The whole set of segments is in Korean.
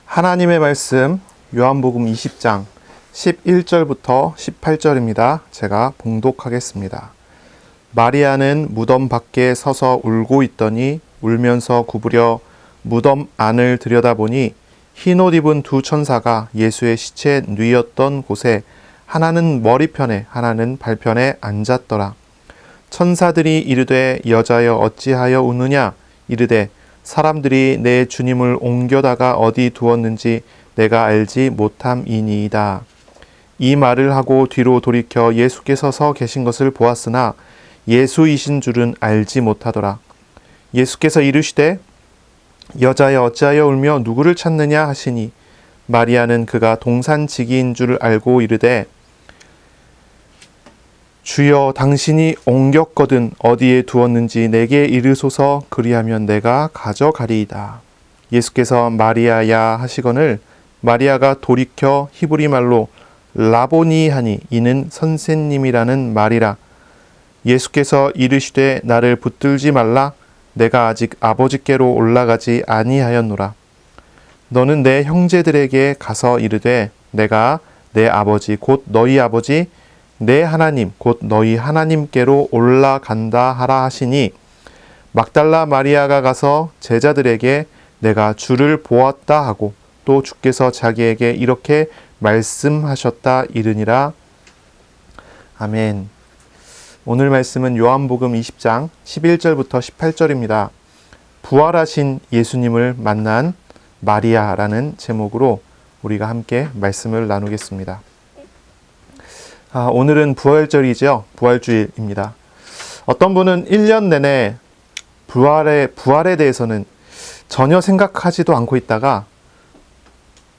하나님의 말씀 요한복음 20장 11절부터 18절입니다. 제가 봉독하겠습니다. 마리아는 무덤 밖에 서서 울고 있더니 울면서 구부려 무덤 안을 들여다보니 흰옷 입은 두 천사가 예수의 시체 뉘었던 곳에 하나는 머리편에 하나는 발편에 앉았더라. 천사들이 이르되 여자여 어찌하여 우느냐 이르되 사람들이 내 주님을 옮겨다가 어디 두었는지 내가 알지 못함이니이다. 이 말을 하고 뒤로 돌이켜 예수께서 서 계신 것을 보았으나 예수이신 줄은 알지 못하더라. 예수께서 이르시되 여자여 어찌하여 울며 누구를 찾느냐 하시니 마리아는 그가 동산지기인 줄 알고 이르되 주여 당신이 옮겼거든 어디에 두었는지 내게 이르소서 그리하면 내가 가져가리이다. 예수께서 마리아야 하시거늘 마리아가 돌이켜 히브리 말로 라보니 하니 이는 선생님이라는 말이라. 예수께서 이르시되 나를 붙들지 말라 내가 아직 아버지께로 올라가지 아니하였노라. 너는 내 형제들에게 가서 이르되 내가 내 아버지 곧 너희 아버지 내 하나님 곧 너희 하나님께로 올라간다 하라 하시니 막달라 마리아가 가서 제자들에게 내가 주를 보았다 하고 또 주께서 자기에게 이렇게 말씀하셨다 이르니라. 아멘. 오늘 말씀은 요한복음 20장 11절부터 18절입니다. 부활하신 예수님을 만난 마리아라는 제목으로 우리가 함께 말씀을 나누겠습니다. 오늘은 부활절이죠. 부활주일입니다. 어떤 분은 1년 내내 부활에 대해서는 전혀 생각하지도 않고 있다가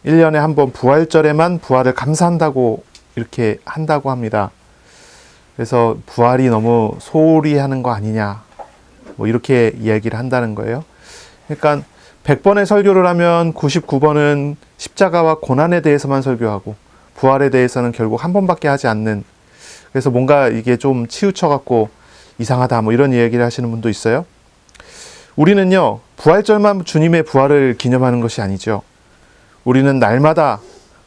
1년에 한 번 부활절에만 부활을 감사한다고 이렇게 한다고 합니다. 그래서 부활이 너무 소홀히 하는 거 아니냐 이렇게 이야기를 한다는 거예요. 그러니까 100번의 설교를 하면 99번은 십자가와 고난에 대해서만 설교하고 부활에 대해서는 결국 한 번밖에 하지 않는, 그래서 뭔가 이게 좀 치우쳐갖고 이상하다 이런 이야기를 하시는 분도 있어요. 우리는요 부활절만 주님의 부활을 기념하는 것이 아니죠. 우리는 날마다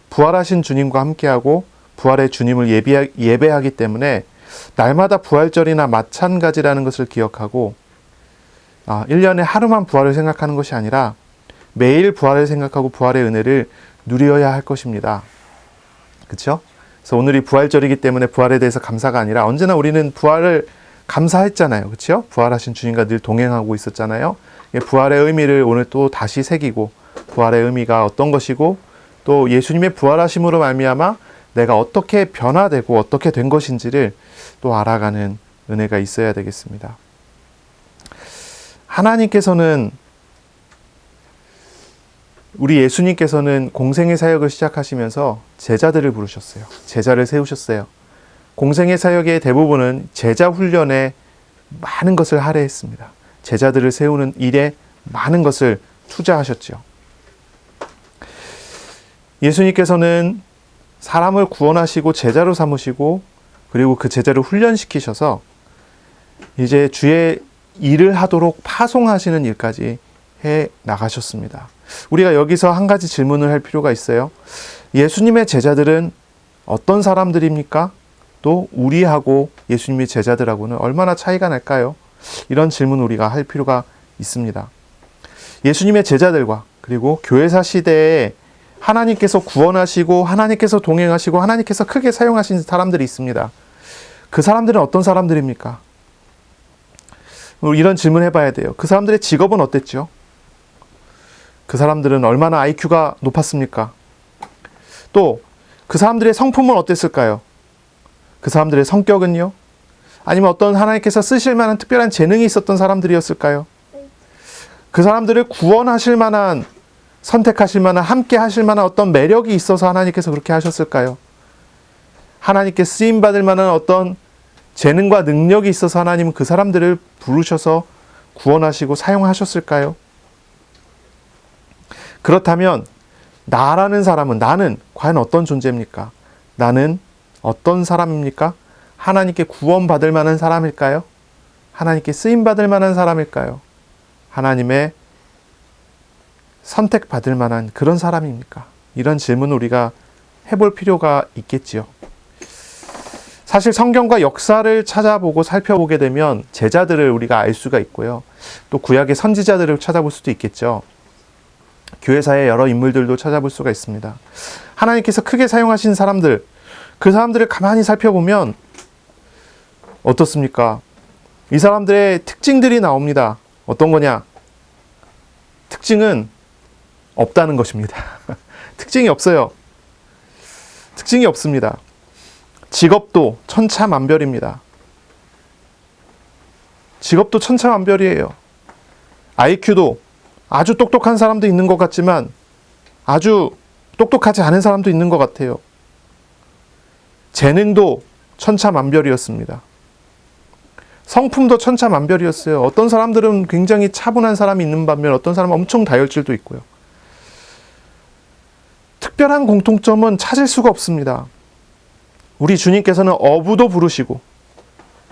부활하신 주님과 함께하고 부활의 주님을 예배하기 때문에 날마다 부활절이나 마찬가지라는 것을 기억하고 1년에 하루만 부활을 생각하는 것이 아니라 매일 부활을 생각하고 부활의 은혜를 누려야 할 것입니다. 그렇죠? 그래서 오늘이 부활절이기 때문에 부활에 대해서 감사가 아니라 언제나 우리는 부활을 감사했잖아요. 그렇죠? 부활하신 주님과 늘 동행하고 있었잖아요. 부활의 의미를 오늘 또 다시 새기고 부활의 의미가 어떤 것이고 또 예수님의 부활하심으로 말미암아 내가 어떻게 변화되고 어떻게 된 것인지를 또 알아가는 은혜가 있어야 되겠습니다. 하나님께서는 우리 예수님께서는 공생의 사역을 시작하시면서 제자들을 부르셨어요. 제자를 세우셨어요. 공생의 사역의 대부분은 제자 훈련에 많은 것을 할애했습니다. 제자들을 세우는 일에 많은 것을 투자하셨죠. 예수님께서는 사람을 구원하시고 제자로 삼으시고 그리고 그 제자를 훈련시키셔서 이제 주의 일을 하도록 파송하시는 일까지 해 나가셨습니다. 우리가 여기서 한 가지 질문을 할 필요가 있어요. 예수님의 제자들은 어떤 사람들입니까? 또 우리하고 예수님의 제자들하고는 얼마나 차이가 날까요? 이런 질문 우리가 할 필요가 있습니다. 예수님의 제자들과 그리고 교회사 시대에 하나님께서 구원하시고 하나님께서 동행하시고 하나님께서 크게 사용하신 사람들이 있습니다. 그 사람들은 어떤 사람들입니까? 이런 질문 해봐야 돼요. 그 사람들의 직업은 어땠죠? 그 사람들은 얼마나 IQ가 높았습니까? 또 그 사람들의 성품은 어땠을까요? 그 사람들의 성격은요? 아니면 어떤 하나님께서 쓰실 만한 특별한 재능이 있었던 사람들이었을까요? 그 사람들을 구원하실 만한, 선택하실 만한, 함께 하실 만한 어떤 매력이 있어서 하나님께서 그렇게 하셨을까요? 하나님께 쓰임받을 만한 어떤 재능과 능력이 있어서 하나님은 그 사람들을 부르셔서 구원하시고 사용하셨을까요? 그렇다면 나라는 사람은, 나는 과연 어떤 존재입니까? 나는 어떤 사람입니까? 하나님께 구원받을 만한 사람일까요? 하나님께 쓰임받을 만한 사람일까요? 하나님의 선택받을 만한 그런 사람입니까? 이런 질문을 우리가 해볼 필요가 있겠지요. 사실 성경과 역사를 찾아보고 살펴보게 되면 제자들을 우리가 알 수가 있고요. 또 구약의 선지자들을 찾아볼 수도 있겠죠. 교회사의 여러 인물들도 찾아볼 수가 있습니다. 하나님께서 크게 사용하신 사람들, 그 사람들을 가만히 살펴보면 어떻습니까? 이 사람들의 특징들이 나옵니다. 어떤 거냐? 특징은 없다는 것입니다. 특징이 없어요. 특징이 없습니다. 직업도 천차만별입니다. 직업도 천차만별이에요. IQ도 아주 똑똑한 사람도 있는 것 같지만 아주 똑똑하지 않은 사람도 있는 것 같아요. 재능도 천차만별이었습니다. 성품도 천차만별이었어요. 어떤 사람들은 굉장히 차분한 사람이 있는 반면 어떤 사람은 엄청 다혈질도 있고요. 특별한 공통점은 찾을 수가 없습니다. 우리 주님께서는 어부도 부르시고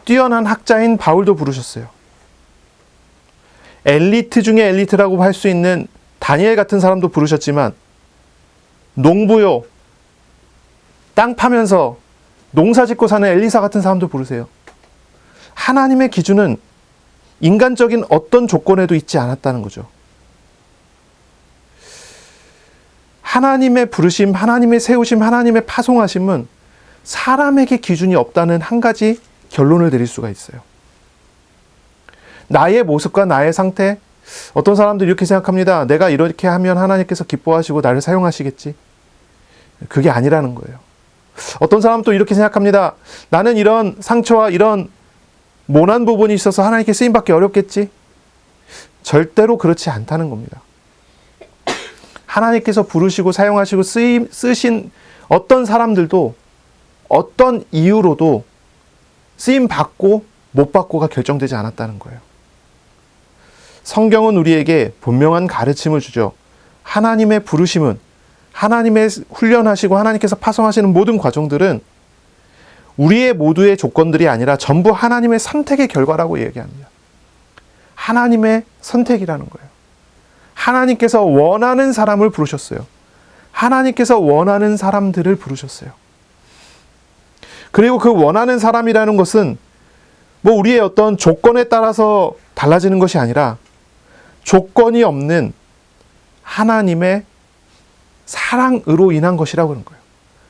뛰어난 학자인 바울도 부르셨어요. 엘리트 중에 엘리트라고 할 수 있는 다니엘 같은 사람도 부르셨지만 농부요, 땅 파면서 농사 짓고 사는 엘리사 같은 사람도 부르세요. 하나님의 기준은 인간적인 어떤 조건에도 있지 않았다는 거죠. 하나님의 부르심, 하나님의 세우심, 하나님의 파송하심은 사람에게 기준이 없다는 한 가지 결론을 내릴 수가 있어요. 나의 모습과 나의 상태, 어떤 사람들이 이렇게 생각합니다. 내가 이렇게 하면 하나님께서 기뻐하시고 나를 사용하시겠지. 그게 아니라는 거예요. 어떤 사람은 또 이렇게 생각합니다. 나는 이런 상처와 이런 모난 부분이 있어서 하나님께 쓰임받기 어렵겠지. 절대로 그렇지 않다는 겁니다. 하나님께서 부르시고 사용하시고 쓰신 어떤 사람들도 어떤 이유로도 쓰임받고 못 받고가 결정되지 않았다는 거예요. 성경은 우리에게 분명한 가르침을 주죠. 하나님의 부르심은, 하나님의 훈련하시고 하나님께서 파송하시는 모든 과정들은 우리의 모두의 조건들이 아니라 전부 하나님의 선택의 결과라고 얘기합니다. 하나님의 선택이라는 거예요. 하나님께서 원하는 사람을 부르셨어요. 하나님께서 원하는 사람들을 부르셨어요. 그리고 그 원하는 사람이라는 것은 뭐 우리의 어떤 조건에 따라서 달라지는 것이 아니라 조건이 없는 하나님의 사랑으로 인한 것이라고 하는 거예요.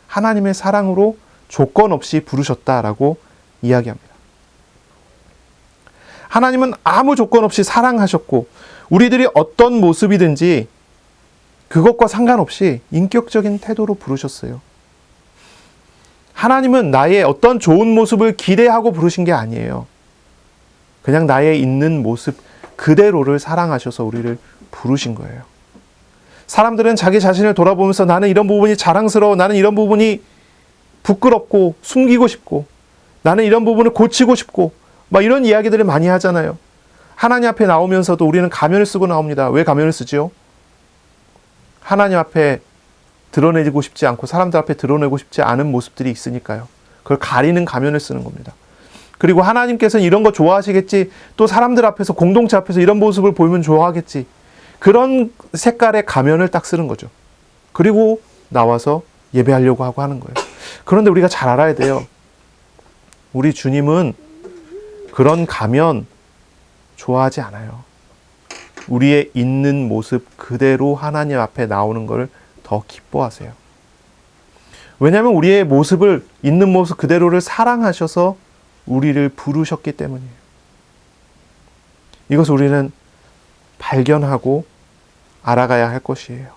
하나님의 사랑으로 조건 없이 부르셨다라고 이야기합니다. 하나님은 아무 조건 없이 사랑하셨고 우리들이 어떤 모습이든지 그것과 상관없이 인격적인 태도로 부르셨어요. 하나님은 나의 어떤 좋은 모습을 기대하고 부르신 게 아니에요. 그냥 나의 있는 모습 그대로를 사랑하셔서 우리를 부르신 거예요. 사람들은 자기 자신을 돌아보면서 나는 이런 부분이 자랑스러워, 나는 이런 부분이 부끄럽고 숨기고 싶고, 나는 이런 부분을 고치고 싶고, 막 이런 이야기들을 많이 하잖아요. 하나님 앞에 나오면서도 우리는 가면을 쓰고 나옵니다. 왜 가면을 쓰죠? 하나님 앞에 드러내고 싶지 않고 사람들 앞에 드러내고 싶지 않은 모습들이 있으니까요. 그걸 가리는 가면을 쓰는 겁니다. 그리고 하나님께서는 이런 거 좋아하시겠지, 또 사람들 앞에서 공동체 앞에서 이런 모습을 보이면 좋아하겠지, 그런 색깔의 가면을 딱 쓰는 거죠. 그리고 나와서 예배하려고 하고 하는 거예요. 그런데 우리가 잘 알아야 돼요. 우리 주님은 그런 가면 좋아하지 않아요. 우리의 있는 모습 그대로 하나님 앞에 나오는 걸 더 기뻐하세요. 왜냐하면 우리의 모습을, 있는 모습 그대로를 사랑하셔서 우리를 부르셨기 때문이에요. 이것을 우리는 발견하고 알아가야 할 것이에요.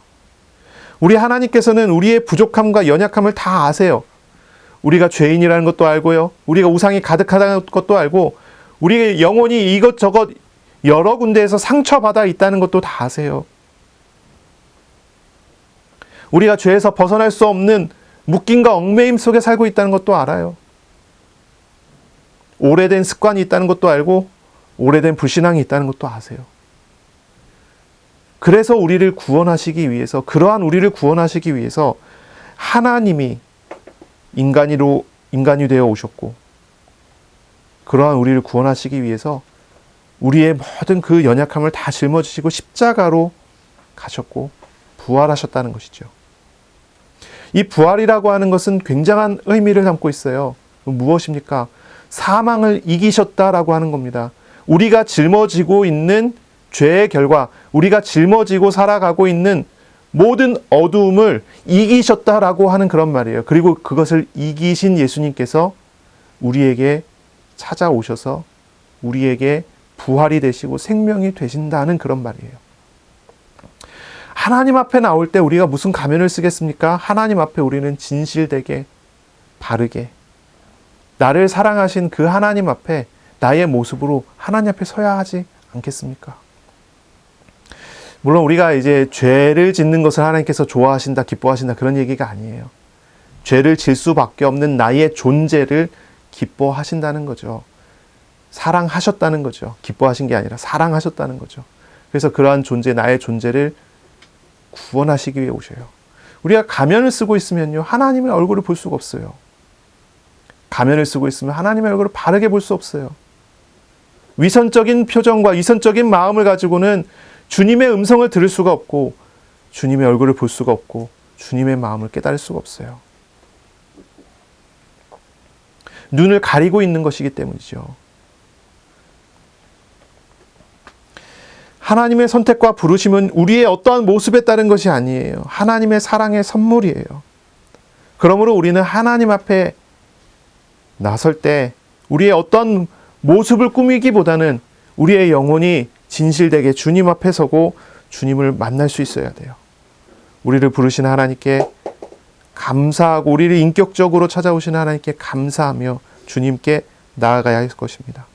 우리 하나님께서는 우리의 부족함과 연약함을 다 아세요. 우리가 죄인이라는 것도 알고요. 우리가 우상이 가득하다는 것도 알고, 우리의 영혼이 이것저것 여러 군데에서 상처받아 있다는 것도 다 아세요. 우리가 죄에서 벗어날 수 없는 묶임과 얽매임 속에 살고 있다는 것도 알아요. 오래된 습관이 있다는 것도 알고 오래된 불신앙이 있다는 것도 아세요. 그래서 우리를 구원하시기 위해서, 그러한 우리를 구원하시기 위해서 하나님이 인간이 되어 오셨고, 그러한 우리를 구원하시기 위해서 우리의 모든 그 연약함을 다 짊어지시고 십자가로 가셨고 부활하셨다는 것이죠. 이 부활이라고 하는 것은 굉장한 의미를 담고 있어요. 무엇입니까? 사망을 이기셨다라고 하는 겁니다. 우리가 짊어지고 있는 죄의 결과, 우리가 짊어지고 살아가고 있는 모든 어두움을 이기셨다라고 하는 그런 말이에요. 그리고 그것을 이기신 예수님께서 우리에게 찾아오셔서 우리에게 부활이 되시고 생명이 되신다는 그런 말이에요. 하나님 앞에 나올 때 우리가 무슨 가면을 쓰겠습니까? 하나님 앞에 우리는 진실되게, 바르게, 나를 사랑하신 그 하나님 앞에 나의 모습으로 하나님 앞에 서야 하지 않겠습니까? 물론 우리가 이제 죄를 짓는 것을 하나님께서 좋아하신다, 기뻐하신다 그런 얘기가 아니에요. 죄를 질 수밖에 없는 나의 존재를 기뻐하신다는 거죠. 사랑하셨다는 거죠. 기뻐하신 게 아니라 사랑하셨다는 거죠. 그래서 그러한 존재, 나의 존재를 구원하시기 위해 오셔요. 우리가 가면을 쓰고 있으면요, 하나님의 얼굴을 볼 수가 없어요. 가면을 쓰고 있으면 하나님의 얼굴을 바르게 볼 수 없어요. 위선적인 표정과 위선적인 마음을 가지고는 주님의 음성을 들을 수가 없고 주님의 얼굴을 볼 수가 없고 주님의 마음을 깨달을 수가 없어요. 눈을 가리고 있는 것이기 때문이죠. 하나님의 선택과 부르심은 우리의 어떠한 모습에 따른 것이 아니에요. 하나님의 사랑의 선물이에요. 그러므로 우리는 하나님 앞에 나설 때 우리의 어떤 모습을 꾸미기보다는 우리의 영혼이 진실되게 주님 앞에 서고 주님을 만날 수 있어야 돼요. 우리를 부르신 하나님께 감사하고 우리를 인격적으로 찾아오신 하나님께 감사하며 주님께 나아가야 할 것입니다.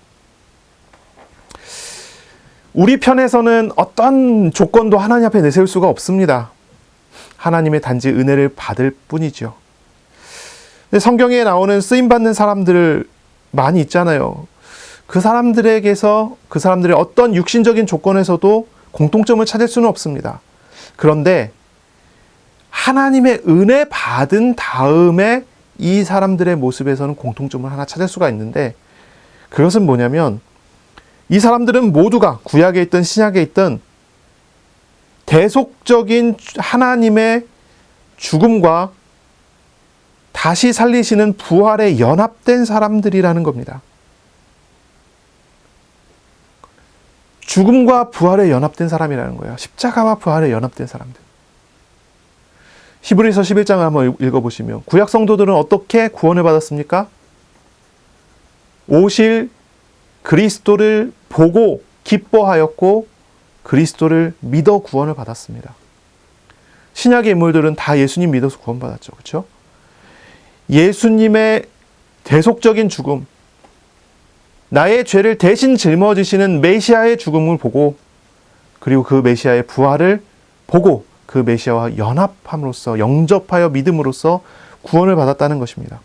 우리 편에서는 어떤 조건도 하나님 앞에 내세울 수가 없습니다. 하나님의 단지 은혜를 받을 뿐이죠. 근데 성경에 나오는 쓰임받는 사람들 많이 있잖아요. 그 사람들에게서 그 사람들의 어떤 육신적인 조건에서도 공통점을 찾을 수는 없습니다. 그런데 하나님의 은혜 받은 다음에 이 사람들의 모습에서는 공통점을 하나 찾을 수가 있는데 그것은 뭐냐면 이 사람들은 모두가 구약에 있든 신약에 있든 대속적인 하나님의 죽음과 다시 살리시는 부활에 연합된 사람들이라는 겁니다. 죽음과 부활에 연합된 사람이라는 거예요. 십자가와 부활에 연합된 사람들. 히브리서 11장을 한번 읽어보시면 구약 성도들은 어떻게 구원을 받았습니까? 오실 그리스도를 보고 기뻐하였고 그리스도를 믿어 구원을 받았습니다. 신약의 인물들은 다 예수님 믿어서 구원받았죠. 그렇죠? 예수님의 대속적인 죽음, 나의 죄를 대신 짊어지시는 메시아의 죽음을 보고 그리고 그 메시아의 부활을 보고 그 메시아와 연합함으로써 영접하여 믿음으로써 구원을 받았다는 것입니다.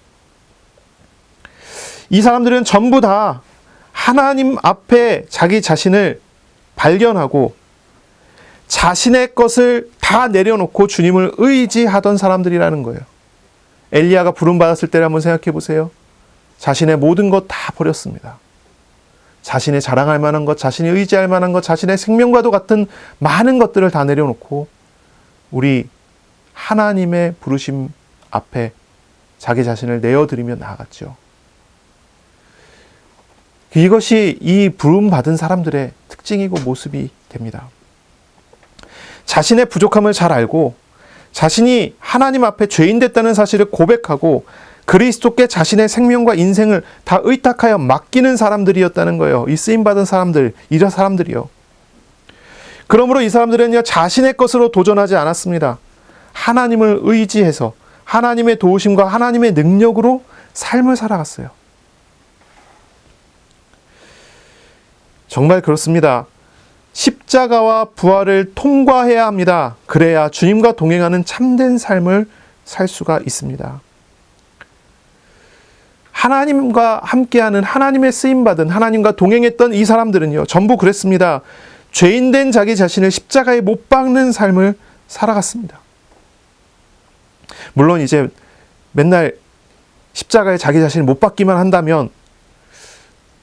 이 사람들은 전부 다 하나님 앞에 자기 자신을 발견하고 자신의 것을 다 내려놓고 주님을 의지하던 사람들이라는 거예요. 엘리야가 부름받았을 때를 한번 생각해 보세요. 자신의 모든 것 다 버렸습니다. 자신의 자랑할 만한 것, 자신이 의지할 만한 것, 자신의 생명과도 같은 많은 것들을 다 내려놓고 우리 하나님의 부르심 앞에 자기 자신을 내어드리며 나아갔죠. 이것이 이 부름받은 사람들의 특징이고 모습이 됩니다. 자신의 부족함을 잘 알고 자신이 하나님 앞에 죄인 됐다는 사실을 고백하고 그리스도께 자신의 생명과 인생을 다 의탁하여 맡기는 사람들이었다는 거예요. 이 쓰임받은 사람들, 이런 사람들이요. 그러므로 이 사람들은요, 자신의 것으로 도전하지 않았습니다. 하나님을 의지해서 하나님의 도우심과 하나님의 능력으로 삶을 살아갔어요. 정말 그렇습니다. 십자가와 부활을 통과해야 합니다. 그래야 주님과 동행하는 참된 삶을 살 수가 있습니다. 하나님과 함께하는 하나님의 쓰임받은 하나님과 동행했던 이 사람들은요, 전부 그랬습니다. 죄인된 자기 자신을 십자가에 못 박는 삶을 살아갔습니다. 물론 이제 맨날 십자가에 자기 자신을 못 박기만 한다면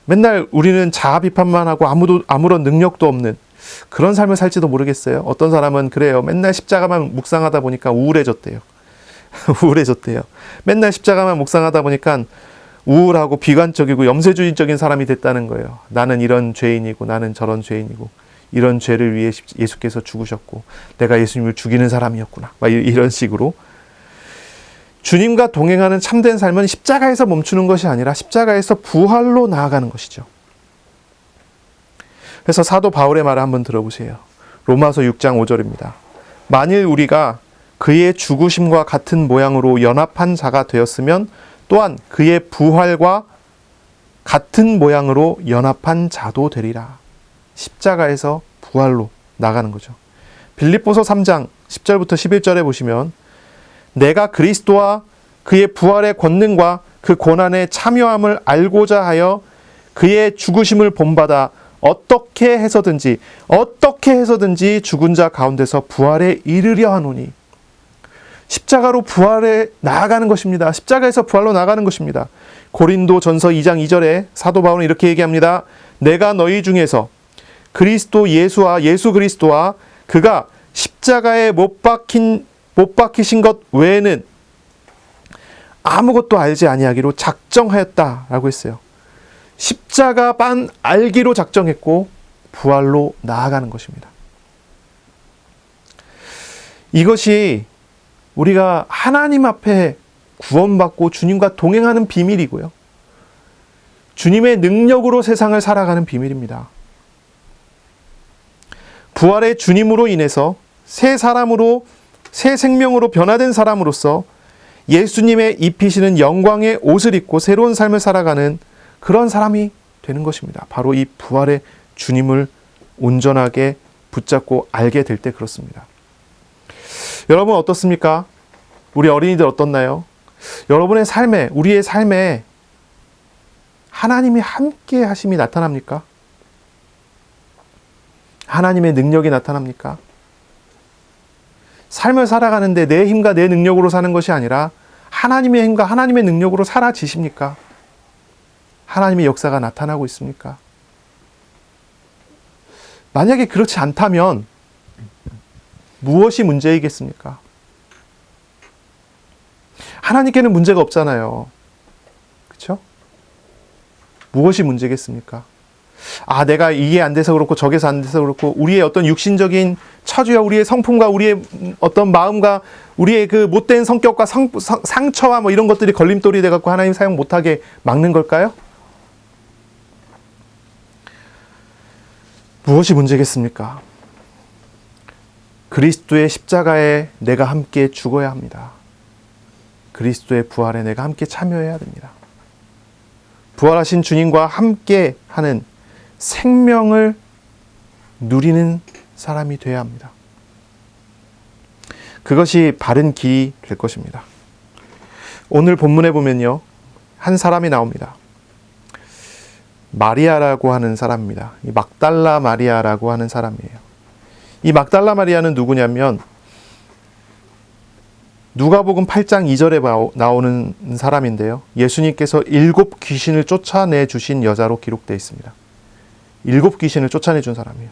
맨날 우리는 자아 비판만 하고 아무런 능력도 없는 그런 삶을 살지도 모르겠어요. 어떤 사람은 그래요. 맨날 십자가만 묵상하다 보니까 우울해졌대요. 우울해졌대요. 맨날 십자가만 묵상하다 보니까 우울하고 비관적이고 염세주의적인 사람이 됐다는 거예요. 나는 이런 죄인이고 나는 저런 죄인이고 이런 죄를 위해 예수께서 죽으셨고 내가 예수님을 죽이는 사람이었구나. 막 이런 식으로. 주님과 동행하는 참된 삶은 십자가에서 멈추는 것이 아니라 십자가에서 부활로 나아가는 것이죠. 그래서 사도 바울의 말을 한번 들어보세요. 로마서 6장 5절입니다. 만일 우리가 그의 죽으심과 같은 모양으로 연합한 자가 되었으면 또한 그의 부활과 같은 모양으로 연합한 자도 되리라. 십자가에서 부활로 나가는 거죠. 빌립보서 3장 10절부터 11절에 보시면 내가 그리스도와 그의 부활의 권능과 그 고난의 참여함을 알고자 하여 그의 죽으심을 본받아 어떻게 해서든지 죽은 자 가운데서 부활에 이르려 하노니. 십자가로 부활에 나아가는 것입니다. 십자가에서 부활로 나아가는 것입니다. 고린도 전서 2장 2절에 사도 바울은 이렇게 얘기합니다. 내가 너희 중에서 그리스도 예수 그리스도와 그가 십자가에 못 박히신 것 외에는 아무것도 알지 아니하기로 작정하였다라고 했어요. 십자가만 알기로 작정했고 부활로 나아가는 것입니다. 이것이 우리가 하나님 앞에 구원받고 주님과 동행하는 비밀이고요. 주님의 능력으로 세상을 살아가는 비밀입니다. 부활의 주님으로 인해서 새 사람으로, 새 생명으로 변화된 사람으로서 예수님의 입히시는 영광의 옷을 입고 새로운 삶을 살아가는 그런 사람이 되는 것입니다. 바로 이 부활의 주님을 온전하게 붙잡고 알게 될 때 그렇습니다. 여러분 어떻습니까? 우리 어린이들 어떻나요? 여러분의 삶에, 우리의 삶에 하나님이 함께 하심이 나타납니까? 하나님의 능력이 나타납니까? 삶을 살아가는데 내 힘과 내 능력으로 사는 것이 아니라 하나님의 힘과 하나님의 능력으로 살아지십니까? 하나님의 역사가 나타나고 있습니까? 만약에 그렇지 않다면 무엇이 문제이겠습니까? 하나님께는 문제가 없잖아요. 그렇죠? 무엇이 문제겠습니까? 아, 내가 이게 안 돼서 그렇고 저게서 안 돼서 그렇고 우리의 어떤 육신적인 처지와 우리의 성품과 우리의 어떤 마음과 우리의 그 못된 성격과 상처와 뭐 이런 것들이 걸림돌이 돼갖고 하나님 사용 못하게 막는 걸까요? 무엇이 문제겠습니까? 그리스도의 십자가에 내가 함께 죽어야 합니다. 그리스도의 부활에 내가 함께 참여해야 됩니다. 부활하신 주님과 함께 하는 생명을 누리는 사람이 되어야 합니다. 그것이 바른 길이 될 것입니다. 오늘 본문에 보면요, 한 사람이 나옵니다. 마리아라고 하는 사람입니다. 이 막달라 마리아라고 하는 사람이에요. 이 막달라 마리아는 누구냐면 누가복음 8장 2절에 나오는 사람인데요. 예수님께서 7 귀신을 쫓아내 주신 여자로 기록되어 있습니다. 7 귀신을 쫓아내 준 사람이에요.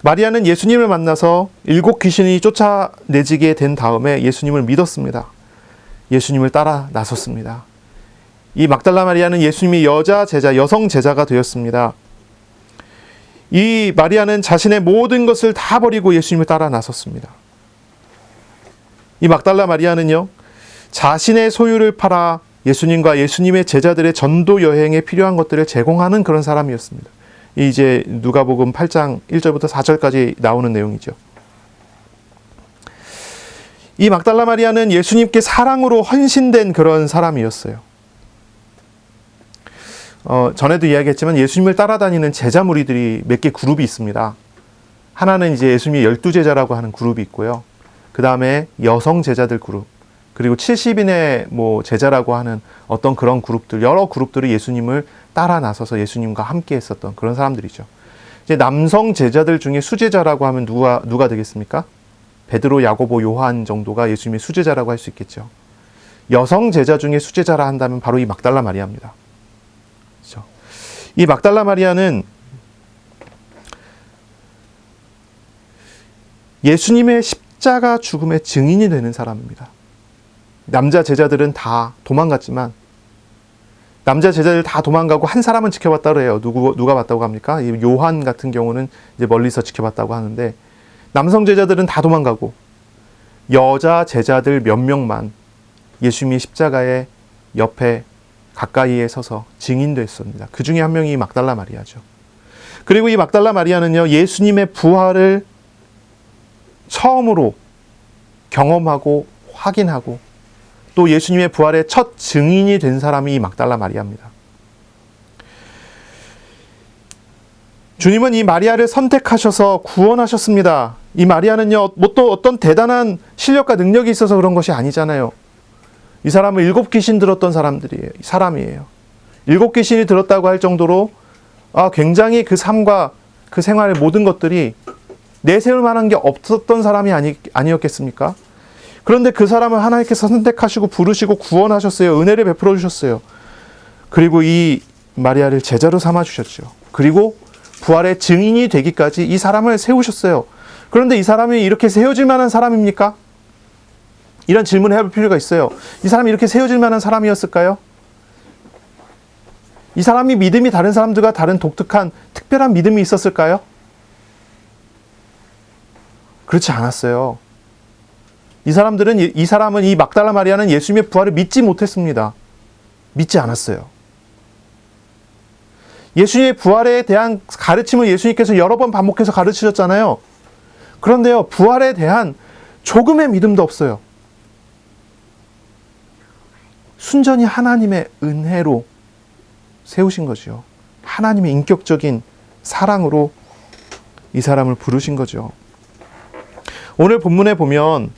마리아는 예수님을 만나서 7 귀신이 쫓아내지게 된 다음에 예수님을 믿었습니다. 예수님을 따라 나섰습니다. 이 막달라 마리아는 예수님의 여성 제자가 되었습니다. 이 마리아는 자신의 모든 것을 다 버리고 예수님을 따라 나섰습니다. 이 막달라 마리아는요, 자신의 소유를 팔아 예수님과 예수님의 제자들의 전도 여행에 필요한 것들을 제공하는 그런 사람이었습니다. 이제 누가복음 8장 1절부터 4절까지 나오는 내용이죠. 이 막달라 마리아는 예수님께 사랑으로 헌신된 그런 사람이었어요. 전에도 이야기했지만 예수님을 따라다니는 제자 무리들이 몇 개 그룹이 있습니다. 하나는 이제 예수님의 12제자라고 하는 그룹이 있고요. 그 다음에 여성 제자들 그룹, 그리고 70인의 뭐 제자라고 하는 어떤 그런 그룹들, 여러 그룹들이 예수님을 따라 나서서 예수님과 함께 했었던 그런 사람들이죠. 이제 남성 제자들 중에 수제자라고 하면 누가 되겠습니까? 베드로, 야고보, 요한 정도가 예수님의 수제자라고 할 수 있겠죠. 여성 제자 중에 수제자라 한다면 바로 이 막달라 마리아입니다. 그렇죠? 이 막달라 마리아는 예수님의 십자가 죽음의 증인이 되는 사람입니다. 남자 제자들은 다 도망갔지만, 남자 제자들 다 도망가고 한 사람은 지켜봤다고 해요. 누가 봤다고 합니까? 요한 같은 경우는 이제 멀리서 지켜봤다고 하는데, 남성 제자들은 다 도망가고 여자 제자들 몇 명만 예수님이 십자가의 옆에 가까이에 서서 증인됐습니다. 그 중에 한 명이 막달라 마리아죠. 그리고 이 막달라 마리아는요, 예수님의 부활을 처음으로 경험하고 확인하고 또 예수님의 부활의 첫 증인이 된 사람이 이 막달라 마리아입니다. 주님은 이 마리아를 선택하셔서 구원하셨습니다. 이 마리아는요, 뭐 또 어떤 대단한 실력과 능력이 있어서 그런 것이 아니잖아요. 이 사람은 7 귀신 들었던 사람이에요. 7 귀신이 들었다고 할 정도로 굉장히 그 삶과 그 생활의 모든 것들이 내세울 만한 게 없었던 사람이 아니었겠습니까? 그런데 그 사람을 하나님께서 선택하시고 부르시고 구원하셨어요. 은혜를 베풀어 주셨어요. 그리고 이 마리아를 제자로 삼아 주셨죠. 그리고 부활의 증인이 되기까지 이 사람을 세우셨어요. 그런데 이 사람이 이렇게 세워질 만한 사람입니까? 이런 질문을 해볼 필요가 있어요. 이 사람이 이렇게 세워질 만한 사람이었을까요? 이 사람이 믿음이 다른 사람들과 다른 독특한 특별한 믿음이 있었을까요? 그렇지 않았어요. 이 사람은 이 막달라 마리아는 예수님의 부활을 믿지 못했습니다. 믿지 않았어요. 예수님의 부활에 대한 가르침을 예수님께서 여러 번 반복해서 가르치셨잖아요. 그런데요, 부활에 대한 조금의 믿음도 없어요. 순전히 하나님의 은혜로 세우신 거죠. 하나님의 인격적인 사랑으로 이 사람을 부르신 거죠. 오늘 본문에 보면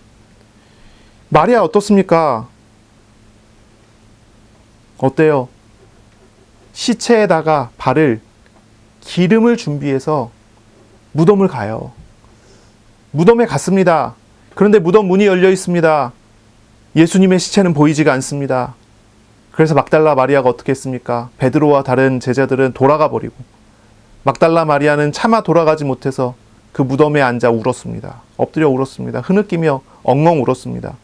마리아 어떻습니까? 어때요? 시체에다가 발을 기름을 준비해서 무덤을 가요. 무덤에 갔습니다. 그런데 무덤 문이 열려 있습니다. 예수님의 시체는 보이지가 않습니다. 그래서 막달라 마리아가 어떻게 했습니까? 베드로와 다른 제자들은 돌아가 버리고 막달라 마리아는 차마 돌아가지 못해서 그 무덤에 앉아 울었습니다. 엎드려 울었습니다. 흐느끼며 엉엉 울었습니다.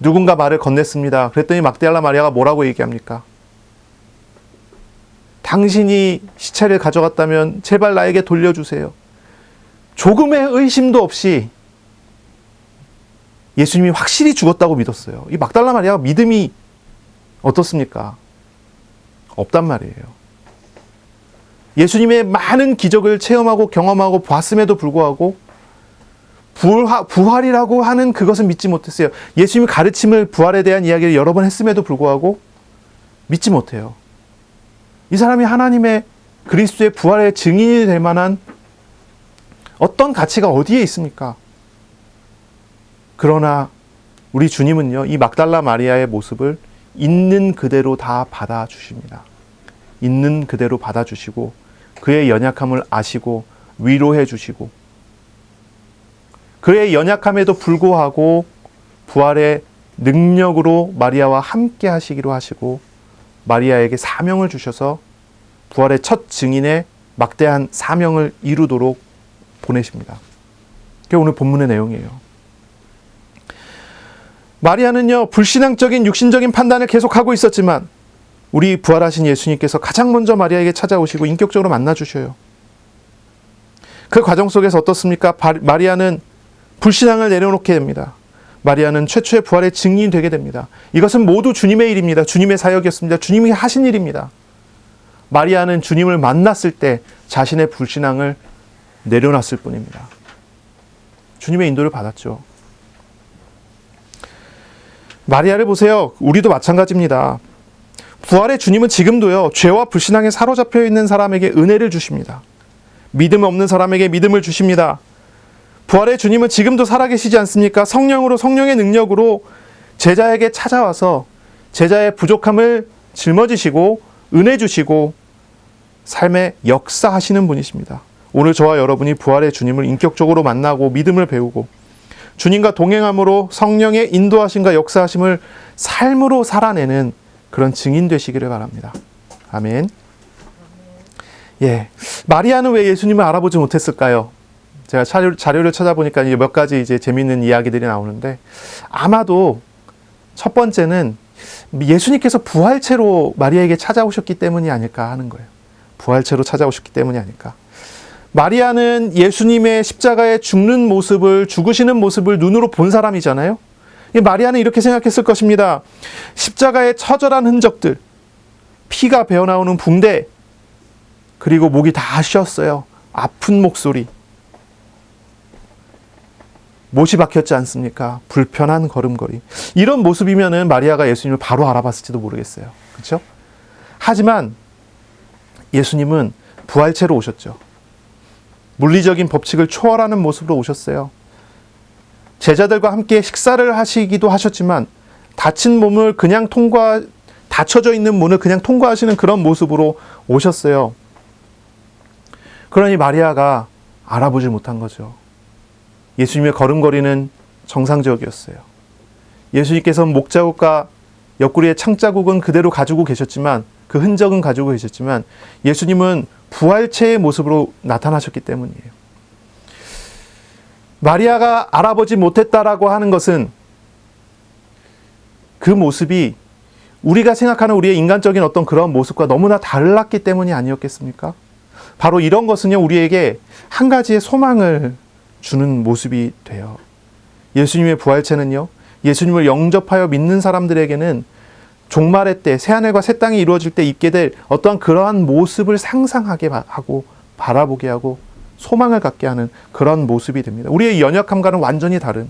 누군가 말을 건넸습니다. 그랬더니 막달라 마리아가 뭐라고 얘기합니까? 당신이 시체를 가져갔다면 제발 나에게 돌려주세요. 조금의 의심도 없이 예수님이 확실히 죽었다고 믿었어요. 이 막달라 마리아가 믿음이 어떻습니까? 없단 말이에요. 예수님의 많은 기적을 체험하고 경험하고 봤음에도 불구하고 부활이라고 하는 그것은 믿지 못했어요. 예수님의 가르침을, 부활에 대한 이야기를 여러 번 했음에도 불구하고 믿지 못해요. 이 사람이 하나님의 그리스도의 부활의 증인이 될 만한 어떤 가치가 어디에 있습니까? 그러나 우리 주님은요, 이 막달라 마리아의 모습을 있는 그대로 다 받아주십니다. 있는 그대로 받아주시고 그의 연약함을 아시고 위로해 주시고 그의 연약함에도 불구하고 부활의 능력으로 마리아와 함께 하시기로 하시고 마리아에게 사명을 주셔서 부활의 첫 증인의 막대한 사명을 이루도록 보내십니다. 그게 오늘 본문의 내용이에요. 마리아는요, 불신앙적인 육신적인 판단을 계속하고 있었지만 우리 부활하신 예수님께서 가장 먼저 마리아에게 찾아오시고 인격적으로 만나주셔요. 그 과정 속에서 어떻습니까? 마리아는 불신앙을 내려놓게 됩니다. 마리아는 최초의 부활의 증인이 되게 됩니다. 이것은 모두 주님의 일입니다. 주님의 사역이었습니다. 주님이 하신 일입니다. 마리아는 주님을 만났을 때 자신의 불신앙을 내려놨을 뿐입니다. 주님의 인도를 받았죠. 마리아를 보세요. 우리도 마찬가지입니다. 부활의 주님은 지금도요, 죄와 불신앙에 사로잡혀 있는 사람에게 은혜를 주십니다. 믿음 없는 사람에게 믿음을 주십니다. 부활의 주님은 지금도 살아계시지 않습니까? 성령으로, 성령의 능력으로 제자에게 찾아와서 제자의 부족함을 짊어지시고 은혜 주시고 삶에 역사하시는 분이십니다. 오늘 저와 여러분이 부활의 주님을 인격적으로 만나고 믿음을 배우고 주님과 동행함으로 성령의 인도하심과 역사하심을 삶으로 살아내는 그런 증인 되시기를 바랍니다. 아멘. 예, 마리아는 왜 예수님을 알아보지 못했을까요? 제가 자료를 찾아보니까 이제 몇 가지 이제 재미있는 이야기들이 나오는데, 아마도 첫 번째는 예수님께서 부활체로 마리아에게 찾아오셨기 때문이 아닐까 하는 거예요. 부활체로 찾아오셨기 때문이 아닐까. 마리아는 예수님의 십자가에 죽는 모습을, 죽으시는 모습을 눈으로 본 사람이잖아요. 마리아는 이렇게 생각했을 것입니다. 십자가의 처절한 흔적들, 피가 배어나오는 붕대, 그리고 목이 다 쉬었어요. 아픈 목소리, 못이 박혔지 않습니까? 불편한 걸음걸이. 이런 모습이면은 마리아가 예수님을 바로 알아봤을지도 모르겠어요. 그렇죠? 하지만 예수님은 부활체로 오셨죠. 물리적인 법칙을 초월하는 모습으로 오셨어요. 제자들과 함께 식사를 하시기도 하셨지만, 다친 몸을 그냥 닫혀져 있는 문을 그냥 통과하시는 그런 모습으로 오셨어요. 그러니 마리아가 알아보지 못한 거죠. 예수님의 걸음걸이는 정상적이었어요. 예수님께서 목자국과 옆구리의 창자국은 그대로 가지고 계셨지만, 그 흔적은 가지고 계셨지만, 예수님은 부활체의 모습으로 나타나셨기 때문이에요. 마리아가 알아보지 못했다라고 하는 것은 그 모습이 우리가 생각하는 우리의 인간적인 어떤 그런 모습과 너무나 달랐기 때문이 아니었겠습니까? 바로 이런 것은요, 우리에게 한 가지의 소망을 주는 모습이 돼요. 예수님의 부활체는요, 예수님을 영접하여 믿는 사람들에게는 종말의 때, 새하늘과 새 땅이 이루어질 때 입게 될 어떠한 그러한 모습을 상상하게 하고, 바라보게 하고, 소망을 갖게 하는 그런 모습이 됩니다. 우리의 연약함과는 완전히 다른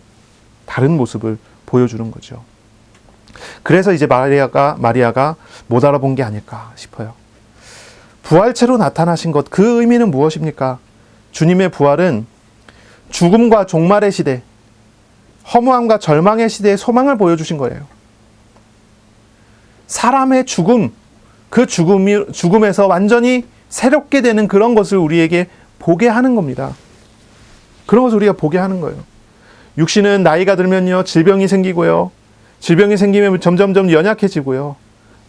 모습을 보여주는 거죠. 그래서 이제 마리아가 못 알아본 게 아닐까 싶어요. 부활체로 나타나신 것, 그 의미는 무엇입니까? 주님의 부활은 죽음과 종말의 시대, 허무함과 절망의 시대의 소망을 보여주신 거예요. 사람의 죽음, 그 죽음에서 완전히 새롭게 되는 그런 것을 우리에게 보게 하는 겁니다. 그런 것을 우리가 보게 하는 거예요. 육신은 나이가 들면요, 질병이 생기고요. 질병이 생기면 점점점 연약해지고요.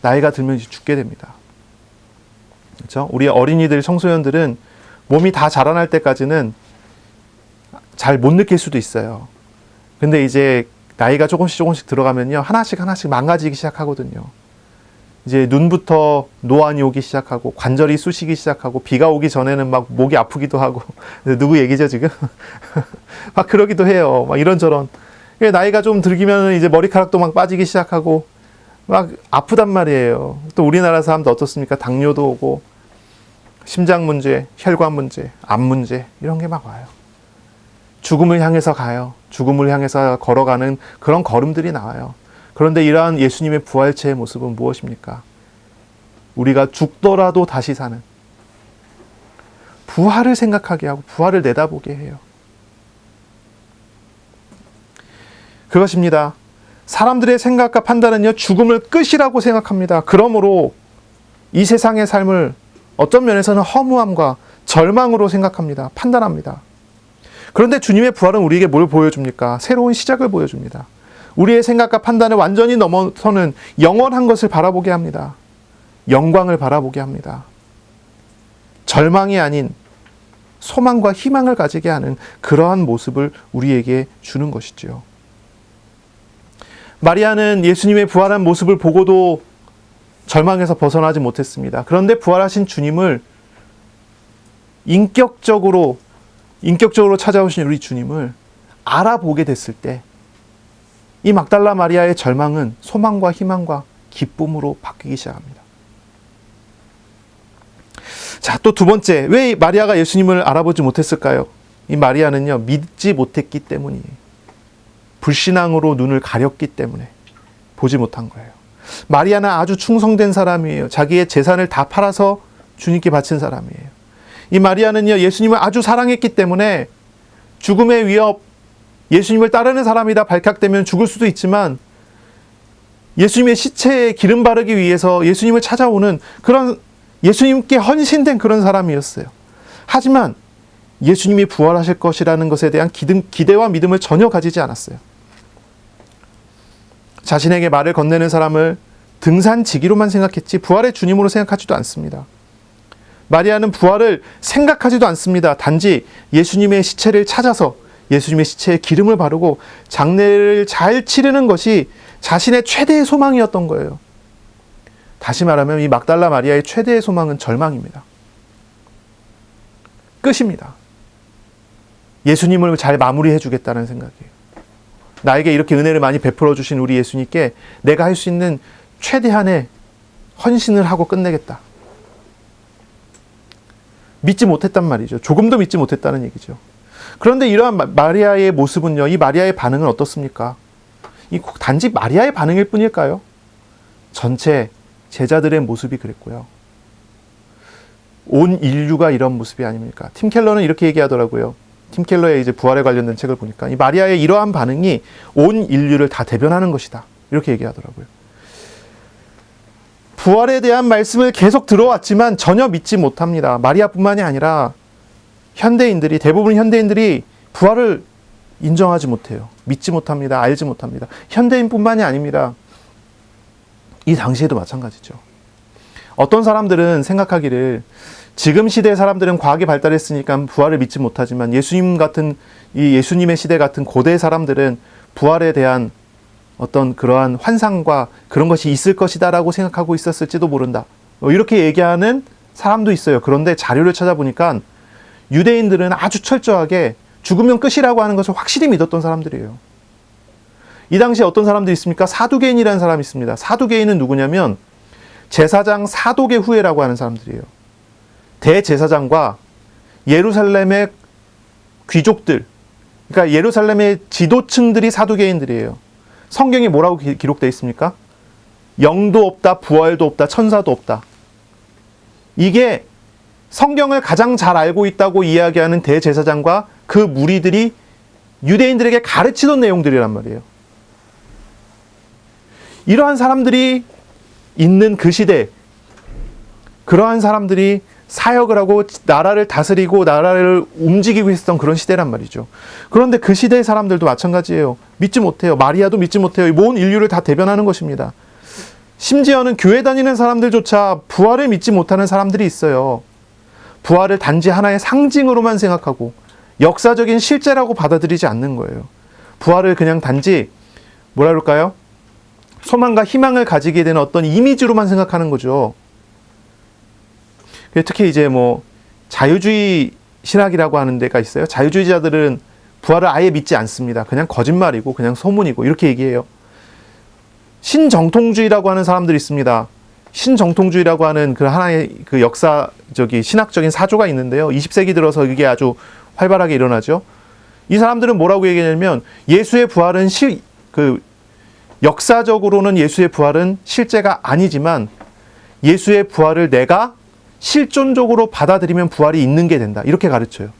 나이가 들면 죽게 됩니다. 그렇죠? 우리 어린이들, 청소년들은 몸이 다 자라날 때까지는 잘 못 느낄 수도 있어요. 근데 이제 나이가 조금씩 들어가면요, 하나씩 망가지기 시작하거든요. 이제 눈부터 노안이 오기 시작하고, 관절이 쑤시기 시작하고, 비가 오기 전에는 막 목이 아프기도 하고, 누구 얘기죠 지금? 막 그러기도 해요. 막 이런저런. 나이가 좀 들기면 이제 머리카락도 막 빠지기 시작하고, 막 아프단 말이에요. 또 우리나라 사람도 어떻습니까? 당뇨도 오고, 심장 문제, 혈관 문제, 암 문제, 이런 게 막 와요. 죽음을 향해서 가요. 죽음을 향해서 걸어가는 그런 걸음들이 나와요. 그런데 이러한 예수님의 부활체의 모습은 무엇입니까? 우리가 죽더라도 다시 사는, 부활을 생각하게 하고 부활을 내다보게 해요. 그것입니다. 사람들의 생각과 판단은요, 죽음을 끝이라고 생각합니다. 그러므로 이 세상의 삶을 어떤 면에서는 허무함과 절망으로 생각합니다. 판단합니다. 그런데 주님의 부활은 우리에게 뭘 보여줍니까? 새로운 시작을 보여줍니다. 우리의 생각과 판단을 완전히 넘어서는 영원한 것을 바라보게 합니다. 영광을 바라보게 합니다. 절망이 아닌 소망과 희망을 가지게 하는 그러한 모습을 우리에게 주는 것이지요. 마리아는 예수님의 부활한 모습을 보고도 절망에서 벗어나지 못했습니다. 그런데 부활하신 주님을 인격적으로 찾아오신 우리 주님을 알아보게 됐을 때, 이 막달라 마리아의 절망은 소망과 희망과 기쁨으로 바뀌기 시작합니다. 자, 또 두 번째, 왜 마리아가 예수님을 알아보지 못했을까요? 이 마리아는요, 믿지 못했기 때문이에요. 불신앙으로 눈을 가렸기 때문에 보지 못한 거예요. 마리아는 아주 충성된 사람이에요. 자기의 재산을 다 팔아서 주님께 바친 사람이에요. 이 마리아는요, 예수님을 아주 사랑했기 때문에 죽음의 위협, 예수님을 따르는 사람이다 발칵되면 죽을 수도 있지만, 예수님의 시체에 기름 바르기 위해서 예수님을 찾아오는 그런, 예수님께 헌신된 그런 사람이었어요. 하지만 예수님이 부활하실 것이라는 것에 대한 기대와 믿음을 전혀 가지지 않았어요. 자신에게 말을 건네는 사람을 등산지기로만 생각했지 부활의 주님으로 생각하지도 않습니다. 마리아는 부활을 생각하지도 않습니다. 단지 예수님의 시체를 찾아서 예수님의 시체에 기름을 바르고 장례를 잘 치르는 것이 자신의 최대의 소망이었던 거예요. 다시 말하면 이 막달라 마리아의 최대의 소망은 절망입니다. 끝입니다. 예수님을 잘 마무리해 주겠다는 생각이에요. 나에게 이렇게 은혜를 많이 베풀어 주신 우리 예수님께 내가 할 수 있는 최대한의 헌신을 하고 끝내겠다. 믿지 못했단 말이죠. 조금도 믿지 못했다는 얘기죠. 그런데 이러한 마리아의 모습은요, 이 마리아의 반응은 어떻습니까? 이 단지 마리아의 반응일 뿐일까요? 전체 제자들의 모습이 그랬고요. 온 인류가 이런 모습이 아닙니까? 팀 켈러는 이렇게 얘기하더라고요. 팀 켈러의 이제 부활에 관련된 책을 보니까 이 마리아의 이러한 반응이 온 인류를 다 대변하는 것이다. 이렇게 얘기하더라고요. 부활에 대한 말씀을 계속 들어왔지만 전혀 믿지 못합니다. 마리아뿐만이 아니라 대부분 현대인들이 부활을 인정하지 못해요. 믿지 못합니다. 알지 못합니다. 현대인뿐만이 아닙니다. 이 당시에도 마찬가지죠. 어떤 사람들은 생각하기를 지금 시대의 사람들은 과학이 발달했으니까 부활을 믿지 못하지만 예수님의 시대 같은 고대 사람들은 부활에 대한 어떤 그러한 환상과 그런 것이 있을 것이다라고 생각하고 있었을지도 모른다. 이렇게 얘기하는 사람도 있어요. 그런데 자료를 찾아보니까 유대인들은 아주 철저하게 죽으면 끝이라고 하는 것을 확실히 믿었던 사람들이에요. 이 당시에 어떤 사람들이 있습니까? 사두개인이라는 사람이 있습니다. 사두개인은 누구냐면 제사장 사독의 후예라고 하는 사람들이에요. 대제사장과 예루살렘의 귀족들, 그러니까 예루살렘의 지도층들이 사두개인들이에요. 성경에 뭐라고 기록되어 있습니까? 영도 없다, 부활도 없다, 천사도 없다. 이게 성경을 가장 잘 알고 있다고 이야기하는 대제사장과 그 무리들이 유대인들에게 가르치던 내용들이란 말이에요. 이러한 사람들이 있는 그 시대, 그러한 사람들이 사역을 하고 나라를 다스리고 나라를 움직이고 있었던 그런 시대란 말이죠. 그런데 그 시대의 사람들도 마찬가지예요. 믿지 못해요. 마리아도 믿지 못해요. 온 인류를 다 대변하는 것입니다. 심지어는 교회 다니는 사람들조차 부활을 믿지 못하는 사람들이 있어요. 부활을 단지 하나의 상징으로만 생각하고 역사적인 실제라고 받아들이지 않는 거예요. 부활을 그냥 단지 뭐라 그럴까요? 소망과 희망을 가지게 되는 어떤 이미지로만 생각하는 거죠. 특히 이제 자유주의 신학이라고 하는 데가 있어요. 자유주의자들은 부활을 아예 믿지 않습니다. 그냥 거짓말이고 그냥 소문이고 이렇게 얘기해요. 신정통주의라고 하는 사람들이 있습니다. 신정통주의라고 하는 그 하나의 그 신학적인 사조가 있는데요. 20세기 들어서 이게 아주 활발하게 일어나죠. 이 사람들은 뭐라고 얘기하냐면 예수의 부활은 역사적으로는 예수의 부활은 실제가 아니지만 예수의 부활을 내가 실존적으로 받아들이면 부활이 있는 게 된다. 이렇게 가르쳐요.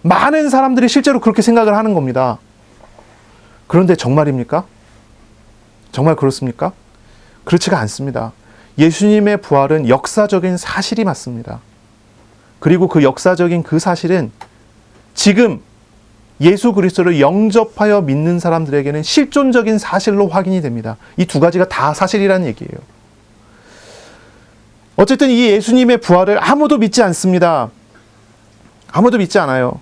많은 사람들이 실제로 그렇게 생각을 하는 겁니다. 그런데 정말입니까? 정말 그렇습니까? 그렇지가 않습니다. 예수님의 부활은 역사적인 사실이 맞습니다. 그리고 그 역사적인 그 사실은 지금 예수 그리스도를 영접하여 믿는 사람들에게는 실존적인 사실로 확인이 됩니다. 이 두 가지가 다 사실이라는 얘기예요. 어쨌든 이 예수님의 부활을 아무도 믿지 않습니다. 아무도 믿지 않아요.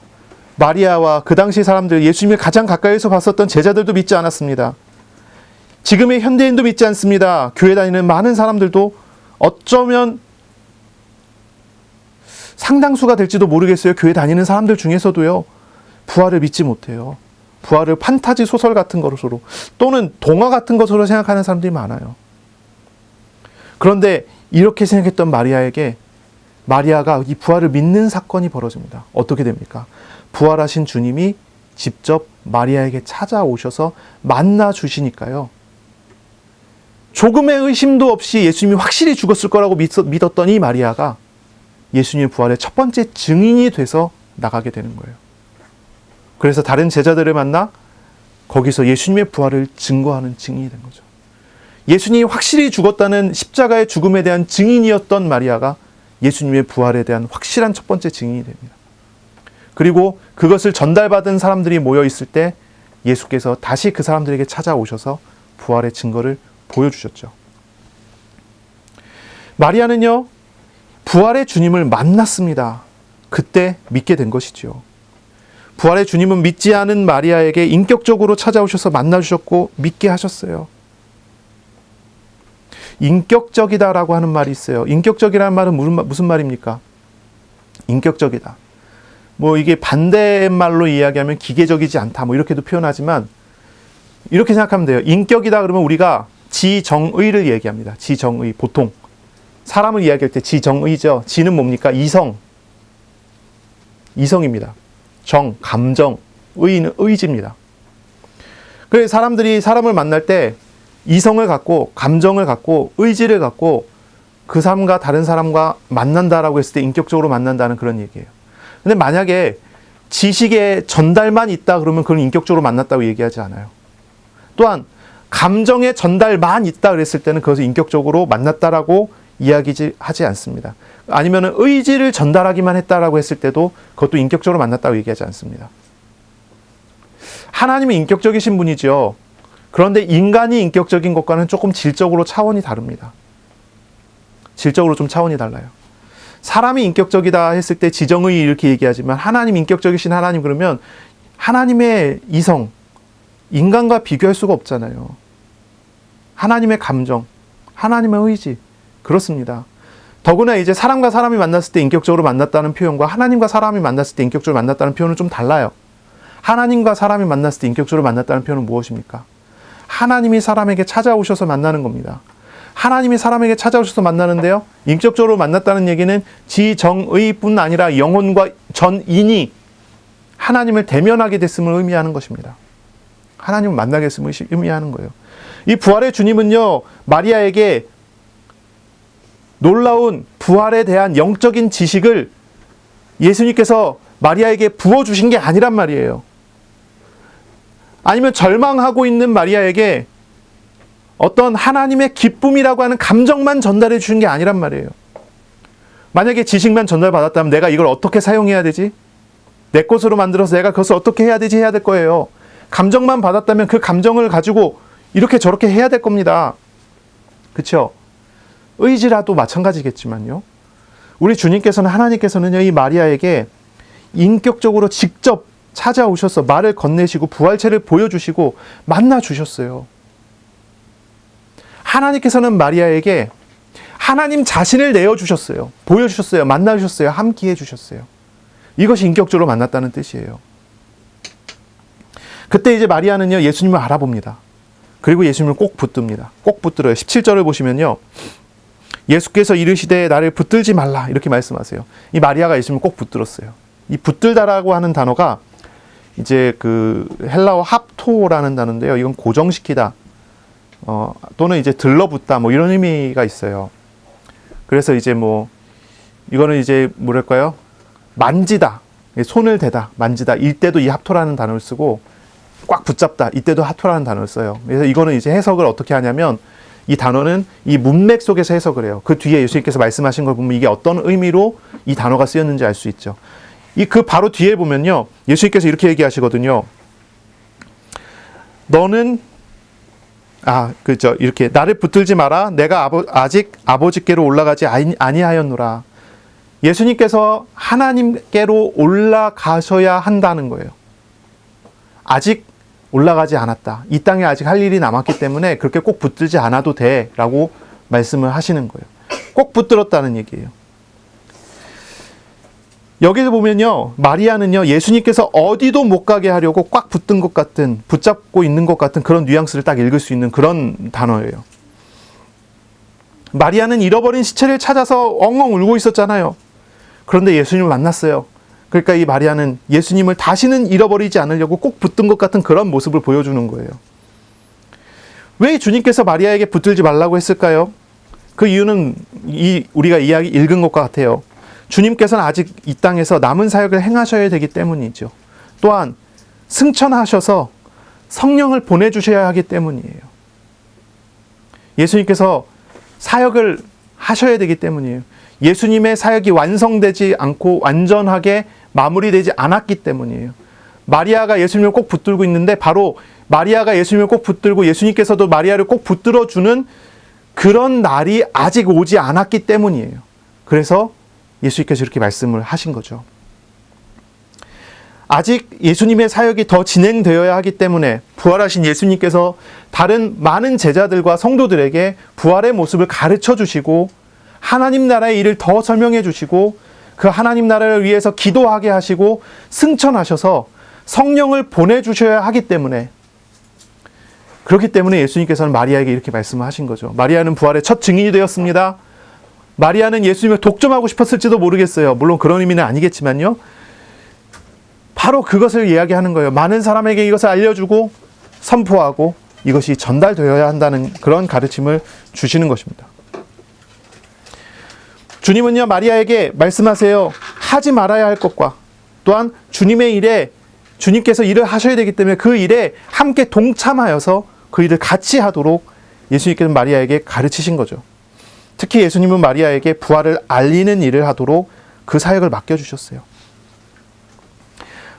마리아와 그 당시 사람들, 예수님을 가장 가까이서 봤었던 제자들도 믿지 않았습니다. 지금의 현대인도 믿지 않습니다. 교회 다니는 많은 사람들도 어쩌면 상당수가 될지도 모르겠어요. 교회 다니는 사람들 중에서도요. 부활을 믿지 못해요. 부활을 판타지 소설 같은 것으로 또는 동화 같은 것으로 생각하는 사람들이 많아요. 그런데 이렇게 생각했던 마리아가 이 부활을 믿는 사건이 벌어집니다. 어떻게 됩니까? 부활하신 주님이 직접 마리아에게 찾아오셔서 만나 주시니까요. 조금의 의심도 없이 예수님이 확실히 죽었을 거라고 믿었던 이 마리아가 예수님의 부활의 첫 번째 증인이 돼서 나가게 되는 거예요. 그래서 다른 제자들을 만나 거기서 예수님의 부활을 증거하는 증인이 된 거죠. 예수님이 확실히 죽었다는 십자가의 죽음에 대한 증인이었던 마리아가 예수님의 부활에 대한 확실한 첫 번째 증인이 됩니다. 그리고 그것을 전달받은 사람들이 모여 있을 때 예수께서 다시 그 사람들에게 찾아오셔서 부활의 증거를 보여주셨죠. 마리아는요, 부활의 주님을 만났습니다. 그때 믿게 된 것이죠. 부활의 주님은 믿지 않은 마리아에게 인격적으로 찾아오셔서 만나주셨고 믿게 하셨어요. 인격적이다라고 하는 말이 있어요. 인격적이라는 말은 무슨 말입니까? 인격적이다. 뭐 이게 반대말로 이야기하면 기계적이지 않다. 뭐 이렇게도 표현하지만 이렇게 생각하면 돼요. 인격이다 그러면 우리가 지정의를 얘기합니다. 지정의. 보통 사람을 이야기할 때 지정의죠. 지는 뭡니까? 이성입니다. 정, 감정, 의는 의지입니다. 그래서 사람들이 사람을 만날 때 이성을 갖고 감정을 갖고 의지를 갖고 그 사람과 다른 사람과 만난다라고 했을 때 인격적으로 만난다는 그런 얘기예요. 근데 만약에 지식의 전달만 있다 그러면 그건 인격적으로 만났다고 얘기하지 않아요. 또한 감정의 전달만 있다 그랬을 때는 그것을 인격적으로 만났다라고 이야기하지 않습니다. 아니면 의지를 전달하기만 했다라고 했을 때도 그것도 인격적으로 만났다고 얘기하지 않습니다. 하나님은 인격적이신 분이죠. 그런데 인간이 인격적인 것과는 조금 질적으로 차원이 다릅니다. 질적으로 좀 차원이 달라요. 사람이 인격적이다 했을 때 지정의 이렇게 얘기하지만 하나님 인격적이신 하나님 그러면 하나님의 이성, 인간과 비교할 수가 없잖아요. 하나님의 감정, 하나님의 의지, 그렇습니다. 더구나 이제 사람과 사람이 만났을 때 인격적으로 만났다는 표현과 하나님과 사람이 만났을 때 인격적으로 만났다는 표현은 좀 달라요. 하나님과 사람이 만났을 때 인격적으로 만났다는 표현은 무엇입니까? 하나님이 사람에게 찾아오셔서 만나는 겁니다. 하나님이 사람에게 찾아오셔서 만나는데요. 인격적으로 만났다는 얘기는 지정의뿐 아니라 영혼과 전인이 하나님을 대면하게 됐음을 의미하는 것입니다. 하나님을 만나게 됐음을 의미하는 거예요. 이 부활의 주님은요. 마리아에게 놀라운 부활에 대한 영적인 지식을 예수님께서 마리아에게 부어주신 게 아니란 말이에요. 아니면 절망하고 있는 마리아에게 어떤 하나님의 기쁨이라고 하는 감정만 전달해 주신 게 아니란 말이에요. 만약에 지식만 전달받았다면 내가 이걸 어떻게 사용해야 되지? 내 것으로 만들어서 내가 그것을 어떻게 해야 되지? 해야 될 거예요. 감정만 받았다면 그 감정을 가지고 이렇게 저렇게 해야 될 겁니다. 그렇죠? 의지라도 마찬가지겠지만요. 우리 주님께서는 하나님께서는요. 이 마리아에게 인격적으로 직접 찾아오셔서 말을 건네시고 부활체를 보여주시고 만나주셨어요. 하나님께서는 마리아에게 하나님 자신을 내어주셨어요. 보여주셨어요. 만나주셨어요. 함께해 주셨어요. 이것이 인격적으로 만났다는 뜻이에요. 그때 이제 마리아는요. 예수님을 알아봅니다. 그리고 예수님을 꼭 붙듭니다. 꼭 붙들어요. 17절을 보시면요. 예수께서 이르시되 나를 붙들지 말라 이렇게 말씀하세요. 이 마리아가 예수님을 꼭 붙들었어요. 이 붙들다라고 하는 단어가 이제 그 헬라어 합토라는 단어인데요. 이건 고정시키다 또는 이제 들러붙다 뭐 이런 의미가 있어요. 그래서 이제 뭐 이거는 이제 뭐랄까요? 만지다, 손을 대다, 만지다. 이때도 이 합토라는 단어를 쓰고 꽉 붙잡다. 이때도 합토라는 단어를 써요. 그래서 이거는 이제 해석을 어떻게 하냐면 이 단어는 이 문맥 속에서 해석을 해요. 그 뒤에 예수님께서 말씀하신 걸 보면 이게 어떤 의미로 이 단어가 쓰였는지 알 수 있죠. 그 바로 뒤에 보면요. 예수님께서 이렇게 얘기하시거든요. 너는 그렇죠. 이렇게 나를 붙들지 마라. 내가 아직 아버지께로 올라가지 아니하였노라. 예수님께서 하나님께로 올라가셔야 한다는 거예요. 아직 올라가지 않았다. 이 땅에 아직 할 일이 남았기 때문에 그렇게 꼭 붙들지 않아도 돼 라고 말씀을 하시는 거예요. 꼭 붙들었다는 얘기예요. 여기서 보면요. 마리아는요. 예수님께서 어디도 못 가게 하려고 꽉 붙든 것 같은 붙잡고 있는 것 같은 그런 뉘앙스를 딱 읽을 수 있는 그런 단어예요. 마리아는 잃어버린 시체를 찾아서 엉엉 울고 있었잖아요. 그런데 예수님을 만났어요. 그러니까 이 마리아는 예수님을 다시는 잃어버리지 않으려고 꼭 붙든 것 같은 그런 모습을 보여주는 거예요. 왜 주님께서 마리아에게 붙들지 말라고 했을까요? 그 이유는 우리가 이야기 읽은 것과 같아요. 주님께서는 아직 이 땅에서 남은 사역을 행하셔야 되기 때문이죠. 또한 승천하셔서 성령을 보내주셔야 하기 때문이에요. 예수님께서 사역을 하셔야 되기 때문이에요. 예수님의 사역이 완성되지 않고 완전하게 마무리되지 않았기 때문이에요. 마리아가 예수님을 꼭 붙들고 있는데 바로 마리아가 예수님을 꼭 붙들고 예수님께서도 마리아를 꼭 붙들어주는 그런 날이 아직 오지 않았기 때문이에요. 그래서 예수님께서 이렇게 말씀을 하신 거죠. 아직 예수님의 사역이 더 진행되어야 하기 때문에 부활하신 예수님께서 다른 많은 제자들과 성도들에게 부활의 모습을 가르쳐 주시고 하나님 나라의 일을 더 설명해 주시고 그 하나님 나라를 위해서 기도하게 하시고 승천하셔서 성령을 보내주셔야 하기 때문에, 그렇기 때문에 예수님께서는 마리아에게 이렇게 말씀을 하신 거죠. 마리아는 부활의 첫 증인이 되었습니다. 마리아는 예수님을 독점하고 싶었을지도 모르겠어요. 물론 그런 의미는 아니겠지만요. 바로 그것을 이야기하는 거예요. 많은 사람에게 이것을 알려주고 선포하고 이것이 전달되어야 한다는 그런 가르침을 주시는 것입니다. 주님은요, 마리아에게 말씀하세요. 하지 말아야 할 것과 또한 주님의 일에, 주님께서 일을 하셔야 되기 때문에 그 일에 함께 동참하여서 그 일을 같이 하도록 예수님께서 마리아에게 가르치신 거죠. 특히 예수님은 마리아에게 부활을 알리는 일을 하도록 그 사역을 맡겨주셨어요.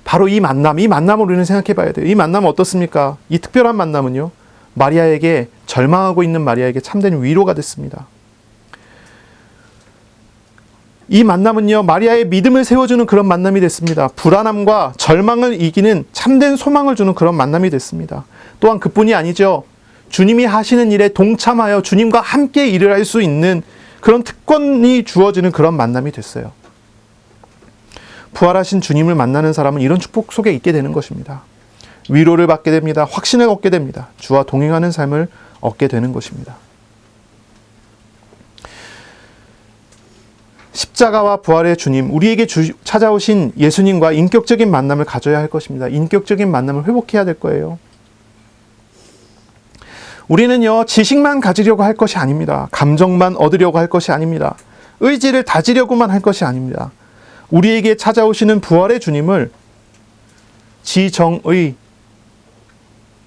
바로 이 만남을 우리는 생각해 봐야 돼요. 이 만남은 어떻습니까? 이 특별한 만남은요, 마리아에게, 절망하고 있는 마리아에게 참된 위로가 됐습니다. 이 만남은요, 마리아의 믿음을 세워주는 그런 만남이 됐습니다. 불안함과 절망을 이기는 참된 소망을 주는 그런 만남이 됐습니다. 또한 그뿐이 아니죠. 주님이 하시는 일에 동참하여 주님과 함께 일을 할 수 있는 그런 특권이 주어지는 그런 만남이 됐어요. 부활하신 주님을 만나는 사람은 이런 축복 속에 있게 되는 것입니다. 위로를 받게 됩니다. 확신을 얻게 됩니다. 주와 동행하는 삶을 얻게 되는 것입니다. 십자가와 부활의 주님, 우리에게 찾아오신 예수님과 인격적인 만남을 가져야 할 것입니다. 인격적인 만남을 회복해야 될 거예요. 우리는요, 지식만 가지려고 할 것이 아닙니다. 감정만 얻으려고 할 것이 아닙니다. 의지를 다지려고만 할 것이 아닙니다. 우리에게 찾아오시는 부활의 주님을 지정의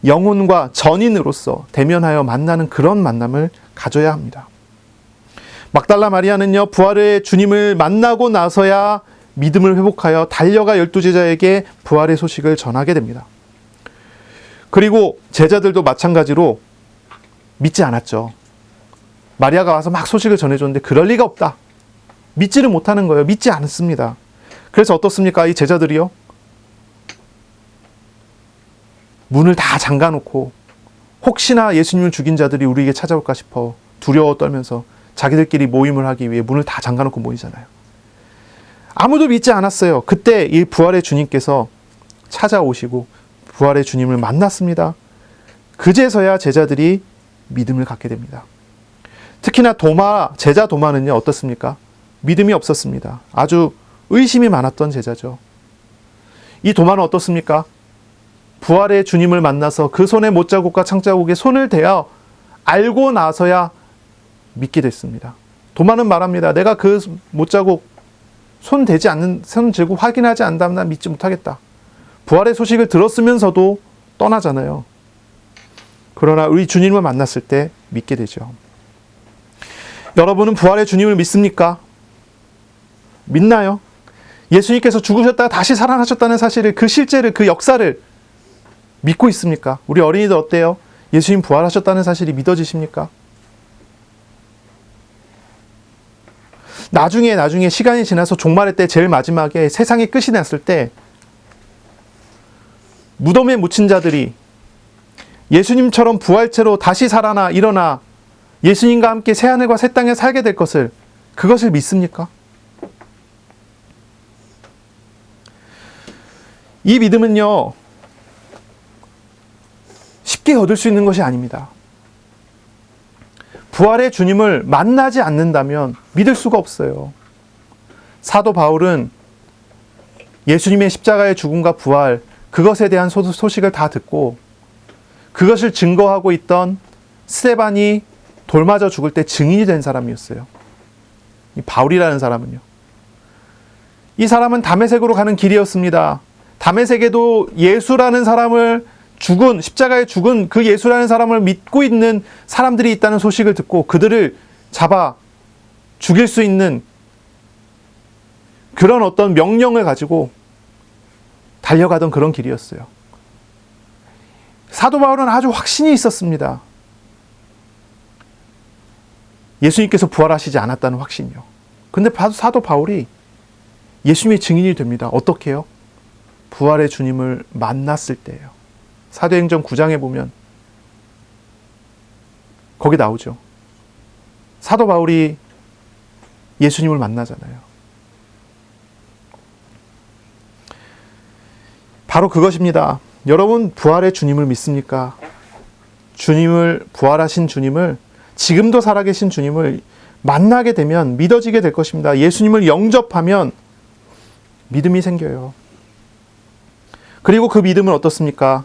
영혼과 전인으로서 대면하여 만나는 그런 만남을 가져야 합니다. 막달라 마리아는요, 부활의 주님을 만나고 나서야 믿음을 회복하여 달려가 12제자에게 부활의 소식을 전하게 됩니다. 그리고 제자들도 마찬가지로 믿지 않았죠. 마리아가 와서 막 소식을 전해줬는데 그럴 리가 없다. 믿지를 못하는 거예요. 믿지 않습니다. 그래서 어떻습니까? 이 제자들이요, 문을 다 잠가놓고 혹시나 예수님을 죽인 자들이 우리에게 찾아올까 싶어 두려워 떨면서 자기들끼리 모임을 하기 위해 문을 다 잠가놓고 모이잖아요. 아무도 믿지 않았어요. 그때 이 부활의 주님께서 찾아오시고 부활의 주님을 만났습니다. 그제서야 제자들이 믿음을 갖게 됩니다. 특히나 제자 도마는요, 어떻습니까? 믿음이 없었습니다. 아주 의심이 많았던 제자죠. 이 도마는 어떻습니까? 부활의 주님을 만나서 그 손의 못자국과 창자국에 손을 대어 알고 나서야 믿게 됐습니다. 도마는 말합니다. 내가 그 못자국 손 들고 확인하지 않다면 난 믿지 못하겠다. 부활의 소식을 들었으면서도 떠나잖아요. 그러나 우리 주님을 만났을 때 믿게 되죠. 여러분은 부활의 주님을 믿습니까? 믿나요? 예수님께서 죽으셨다가 다시 살아나셨다는 사실을, 그 실제를, 그 역사를 믿고 있습니까? 우리 어린이들 어때요? 예수님 부활하셨다는 사실이 믿어지십니까? 나중에 시간이 지나서 종말의 때 제일 마지막에 세상의 끝이 났을 때 무덤에 묻힌 자들이 예수님처럼 부활체로 다시 살아나 일어나 예수님과 함께 새하늘과 새 땅에 살게 될 것을, 그것을 믿습니까? 이 믿음은요, 쉽게 얻을 수 있는 것이 아닙니다. 부활의 주님을 만나지 않는다면 믿을 수가 없어요. 사도 바울은 예수님의 십자가의 죽음과 부활, 그것에 대한 소식을 다 듣고 그것을 증거하고 있던 스데반이 돌 맞아 죽을 때 증인이 된 사람이었어요. 이 바울이라는 사람은요. 이 사람은 다메섹으로 가는 길이었습니다. 다메섹에도 예수라는 사람을 십자가에 죽은 그 예수라는 사람을 믿고 있는 사람들이 있다는 소식을 듣고 그들을 잡아 죽일 수 있는 그런 어떤 명령을 가지고 달려가던 그런 길이었어요. 사도 바울은 아주 확신이 있었습니다. 예수님께서 부활하시지 않았다는 확신이요. 근데 사도 바울이 예수님의 증인이 됩니다. 어떻게 해요? 부활의 주님을 만났을 때예요. 사도행전 9장에 보면 거기 나오죠. 사도 바울이 예수님을 만나잖아요. 바로 그것입니다. 여러분, 부활의 주님을 믿습니까? 부활하신 주님을, 지금도 살아계신 주님을 만나게 되면 믿어지게 될 것입니다. 예수님을 영접하면 믿음이 생겨요. 그리고 그 믿음은 어떻습니까?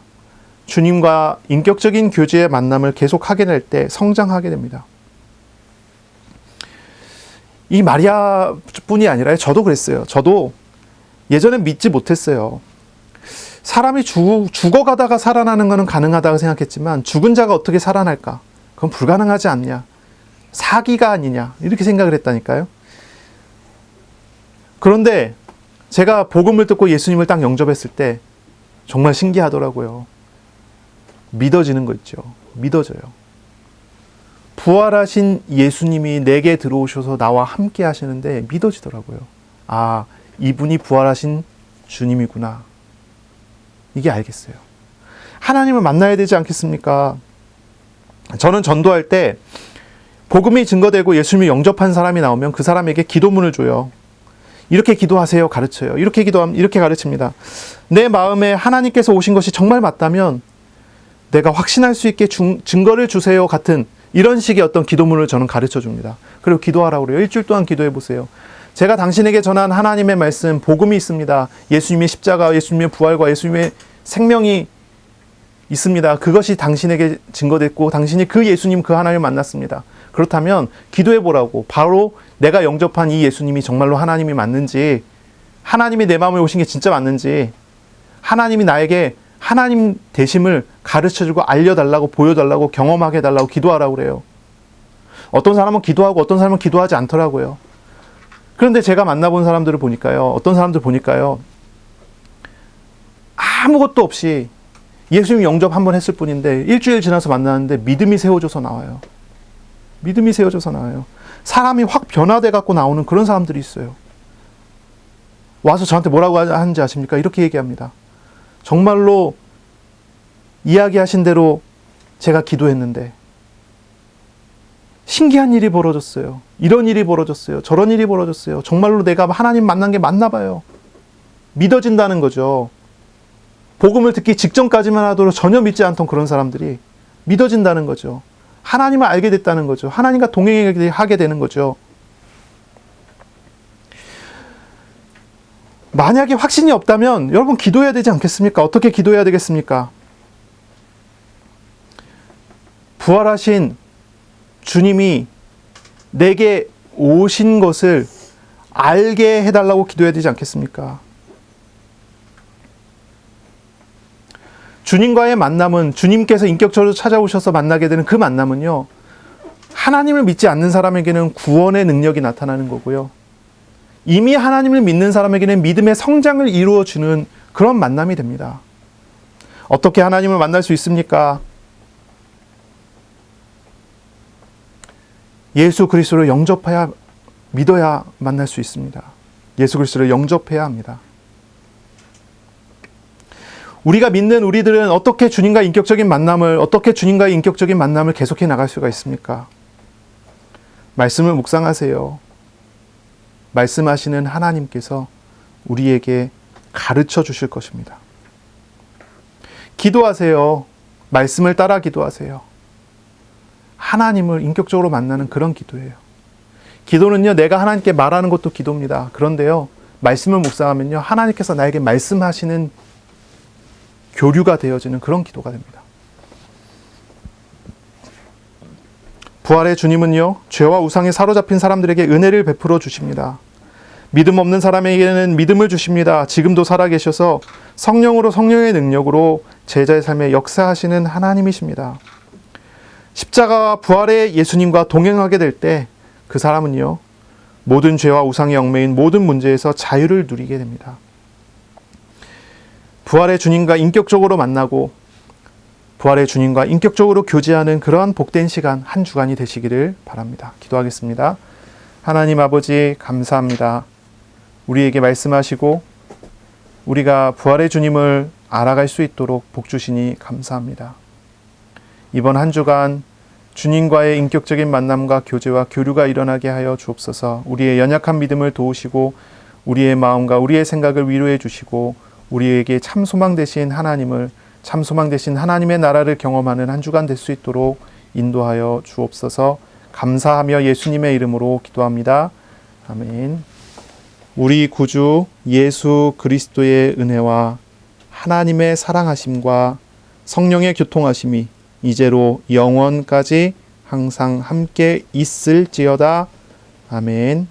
주님과 인격적인 교제의 만남을 계속하게 될 때 성장하게 됩니다. 이 마리아뿐이 아니라 저도 그랬어요. 저도 예전엔 믿지 못했어요. 사람이 죽어가다가 살아나는 것은 가능하다고 생각했지만 죽은 자가 어떻게 살아날까? 그건 불가능하지 않냐? 사기가 아니냐? 이렇게 생각을 했다니까요. 그런데 제가 복음을 듣고 예수님을 딱 영접했을 때 정말 신기하더라고요. 믿어지는 거 있죠. 믿어져요. 부활하신 예수님이 내게 들어오셔서 나와 함께 하시는데 믿어지더라고요. 아, 이분이 부활하신 주님이구나. 이게 알겠어요. 하나님을 만나야 되지 않겠습니까? 저는 전도할 때 복음이 증거되고 예수님을 영접한 사람이 나오면 그 사람에게 기도문을 줘요. 이렇게 기도하세요. 가르쳐요. 이렇게 가르칩니다. 내 마음에 하나님께서 오신 것이 정말 맞다면 내가 확신할 수 있게 증거를 주세요. 같은 이런 식의 어떤 기도문을 저는 가르쳐 줍니다. 그리고 기도하라고 그래요. 일주일 동안 기도해 보세요. 제가 당신에게 전한 하나님의 말씀, 복음이 있습니다. 예수님의 십자가, 예수님의 부활과 예수님의 생명이 있습니다. 그것이 당신에게 증거됐고 당신이 그 예수님, 그 하나님을 만났습니다. 그렇다면 기도해 보라고. 바로 내가 영접한 이 예수님이 정말로 하나님이 맞는지, 하나님이 내 마음에 오신 게 진짜 맞는지, 하나님이 나에게 하나님 되심을 가르쳐주고 알려달라고, 보여달라고, 경험하게 해달라고 기도하라고 그래요. 어떤 사람은 기도하고 어떤 사람은 기도하지 않더라고요. 그런데 제가 만나본 사람들을 보니까요, 어떤 사람들 보니까요, 아무것도 없이 예수님 영접 한번 했을 뿐인데 일주일 지나서 만나는데 믿음이 세워져서 나와요. 믿음이 세워져서 나와요. 사람이 확 변화돼 갖고 나오는 그런 사람들이 있어요. 와서 저한테 뭐라고 하는지 아십니까? 이렇게 얘기합니다. 정말로 이야기하신 대로 제가 기도했는데 신기한 일이 벌어졌어요. 이런 일이 벌어졌어요. 저런 일이 벌어졌어요. 정말로 내가 하나님 만난 게 맞나 봐요. 믿어진다는 거죠. 복음을 듣기 직전까지만 하도록 전혀 믿지 않던 그런 사람들이 믿어진다는 거죠. 하나님을 알게 됐다는 거죠. 하나님과 동행하게 되는 거죠. 만약에 확신이 없다면 여러분 기도해야 되지 않겠습니까? 어떻게 기도해야 되겠습니까? 부활하신 주님이 내게 오신 것을 알게 해달라고 기도해야 되지 않겠습니까? 주님과의 만남은, 주님께서 인격적으로 찾아오셔서 만나게 되는 그 만남은요, 하나님을 믿지 않는 사람에게는 구원의 능력이 나타나는 거고요, 이미 하나님을 믿는 사람에게는 믿음의 성장을 이루어주는 그런 만남이 됩니다. 어떻게 하나님을 만날 수 있습니까? 예수 그리스도를 영접해야, 믿어야 만날 수 있습니다. 예수 그리스도를 영접해야 합니다. 우리가 믿는 우리들은 어떻게 주님과의 인격적인 만남을 계속해 나갈 수가 있습니까? 말씀을 묵상하세요. 말씀하시는 하나님께서 우리에게 가르쳐 주실 것입니다. 기도하세요. 말씀을 따라 기도하세요. 하나님을 인격적으로 만나는 그런 기도예요. 기도는요, 내가 하나님께 말하는 것도 기도입니다. 그런데요, 말씀을 묵상하면요, 하나님께서 나에게 말씀하시는 교류가 되어지는 그런 기도가 됩니다. 부활의 주님은요, 죄와 우상에 사로잡힌 사람들에게 은혜를 베풀어 주십니다. 믿음 없는 사람에게는 믿음을 주십니다. 지금도 살아계셔서 성령으로, 성령의 능력으로 제자의 삶에 역사하시는 하나님이십니다. 십자가와 부활의 예수님과 동행하게 될 때 그 사람은요, 모든 죄와 우상의 얽매인 모든 문제에서 자유를 누리게 됩니다. 부활의 주님과 인격적으로 만나고 부활의 주님과 인격적으로 교제하는 그러한 복된 시간, 한 주간이 되시기를 바랍니다. 기도하겠습니다. 하나님 아버지 감사합니다. 우리에게 말씀하시고 우리가 부활의 주님을 알아갈 수 있도록 복 주시니 감사합니다. 이번 한 주간 주님과의 인격적인 만남과 교제와 교류가 일어나게 하여 주옵소서. 우리의 연약한 믿음을 도우시고 우리의 마음과 우리의 생각을 위로해 주시고 우리에게 참 소망 되신 하나님을, 참 소망 되신 하나님의 나라를 경험하는 한 주간 될 수 있도록 인도하여 주옵소서. 감사하며 예수님의 이름으로 기도합니다. 아멘. 우리 구주 예수 그리스도의 은혜와 하나님의 사랑하심과 성령의 교통하심이 이제로 영원까지 항상 함께 있을지어다. 아멘.